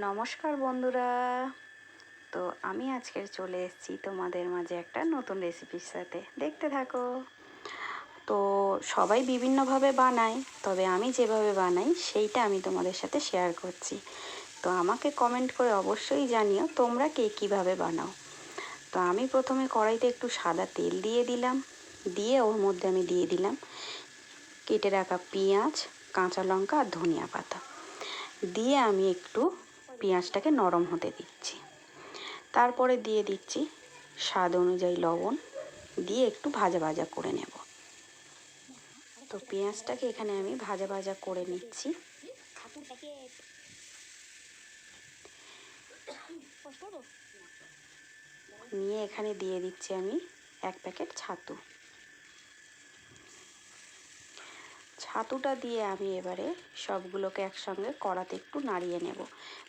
নমস্কার বন্ধুরা। তো আমি আজকে চলে এসেছি তোমাদের মাঝে একটা নতুন রেসিপির সাথে, দেখতে থাকো। তো সবাই বিভিন্নভাবে বানায়, তবে আমি যেভাবে বানাই সেইটা আমি তোমাদের সাথে শেয়ার করছি। তো আমাকে কমেন্ট করে অবশ্যই জানিও তোমরা কে কীভাবে বানাও। তো আমি প্রথমে কড়াইতে একটু সাদা তেল দিয়ে দিলাম, দিয়ে ওর মধ্যে আমি দিয়ে দিলাম কেটে রাখা পেঁয়াজ, কাঁচা লঙ্কা আর ধনিয়া পাতা। দিয়ে আমি একটু পেঁয়াজটাকে নরম হতে দিচ্ছি। তারপরে দিয়ে দিচ্ছি স্বাদ অনুযায়ী লবণ, দিয়ে একটু ভাজা ভাজা করে নেব। তো পেঁয়াজটাকে এখানে আমি ভাজা ভাজা করে নিচ্ছি। নিয়ে এখানে দিয়ে দিচ্ছি আমি 1 প্যাকেট ছাতু। ছাতুটা দিয়ে আমি এবারে সবগুলোকে একসঙ্গে কড়াতে একটু নাড়িয়ে নেব,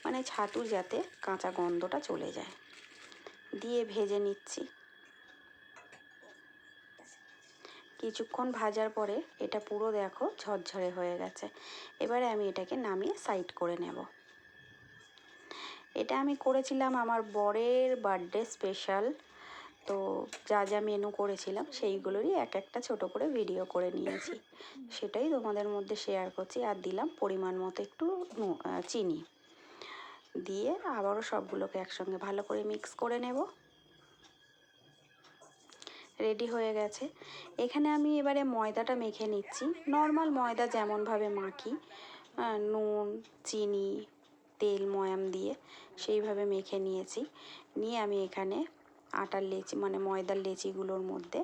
মানে ছাতুর যাতে কাঁচা গন্ধটা চলে যায়। দিয়ে ভেজে নিচ্ছি। কিছুক্ষণ ভাজার পরে এটা পুরো দেখো ঝরঝরে হয়ে গেছে। এবারে আমি এটাকে নামিয়ে সাইড করে নেব। এটা আমি করেছিলাম আমার বরের বার্থডে স্পেশাল। তো যা যা মেনু করেছিলাম সেইগুলোরই এক একটা ছোট করে ভিডিও করে নিয়েছি, সেটাই তোমাদের মধ্যে শেয়ার করছি। আর দিলাম পরিমাণ মতো একটু চিনি, দিয়ে আবারও সবগুলোকে একসঙ্গে ভালো করে মিক্স করে নেব। রেডি হয়ে গেছে। এখানে আমি এবারে ময়দাটা মেখে নিচ্ছি, নর্মাল ময়দা যেমনভাবে মাখি, নুন, চিনি, তেল, ময়াম দিয়ে সেইভাবে মেখে নিয়েছি। নিয়ে আমি এখানে আটার লেচি মানে ময়দার লেচিগুলোর মধ্যে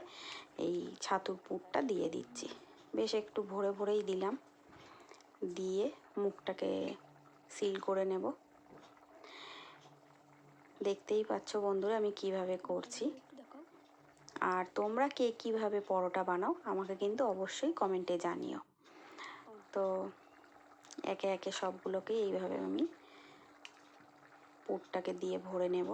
এই ছাতুর পুরটা দিয়ে দিচ্ছি। বেশ একটু ভরে ভরেই দিলাম, দিয়ে মুখটাকে সিল করে নেব। দেখতেই পাচ্ছ বন্ধুরা আমি কিভাবে করছি। আর তোমরা কে কীভাবে পরোটা বানাও আমাকে কিন্তু অবশ্যই কমেন্টে জানিও। তো একে একে সবগুলোকে এইভাবে আমি পুরটাকে দিয়ে ভরে নেব।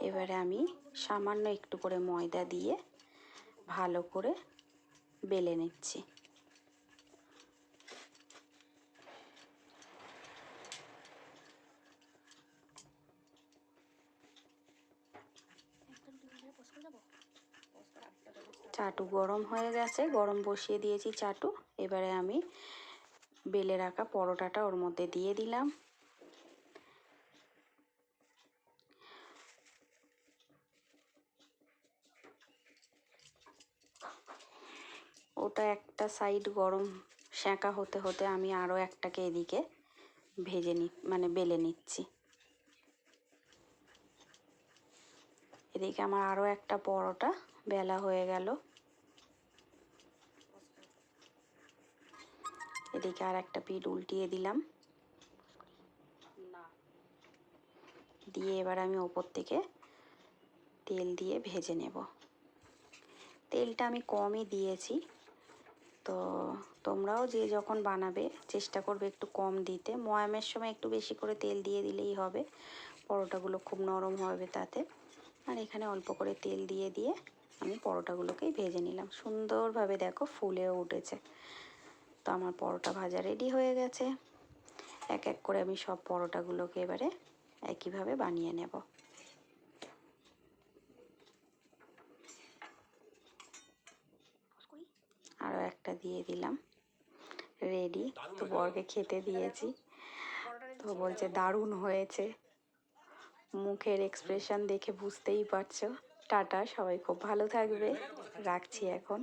এবারে আমি সামান্য একটু করে ময়দা দিয়ে ভালো করে বেলে নিচ্ছি। চাটু গরম হয়ে গেছে, গরম বসিয়ে দিয়েছি চাটু। এবারে আমি বেলে রাখা পরোটাটা ওর মধ্যে দিয়ে দিলাম। ওটা একটা সাইড গরম সেঁকা হতে হতে আমি আরও একটাকে এদিকে বেলে নিচ্ছি। এদিকে আমার আরও একটা পরোটা বেলা হয়ে গেল। এদিকে আর একটা পিঠ উল্টিয়ে দিলাম, দিয়ে এবার আমি ওপর থেকে তেল দিয়ে ভেজে নেব। তেলটা আমি কমই দিয়েছি, তো তোমরাও যে যখন বানাবে চেষ্টা করবে একটু কম দিতে। ময়ামের সময় একটু বেশি করে তেল দিয়ে দিলেই হবে, পরোটাগুলো খুব নরম হবে তাতে। আর এখানে অল্প করে তেল দিয়ে দিয়ে আমি পরোটাগুলোকেই ভেজে নিলাম। সুন্দরভাবে দেখো ফুলেও উঠেছে। তো আমার পরোটা ভাজা রেডি হয়ে গেছে। এক এক করে আমি সব পরোটাগুলোকে এবারে একইভাবে বানিয়ে নেব। আরও একটা দিয়ে দিলাম, রেডি। তো বরকে খেতে দিয়েছি, তো বলছে দারুণ হয়েছে। মুখের এক্সপ্রেশন দেখে বুঝতেই পারছো। টাটা, সবাই খুব ভালো থাকবে, রাখছি এখন।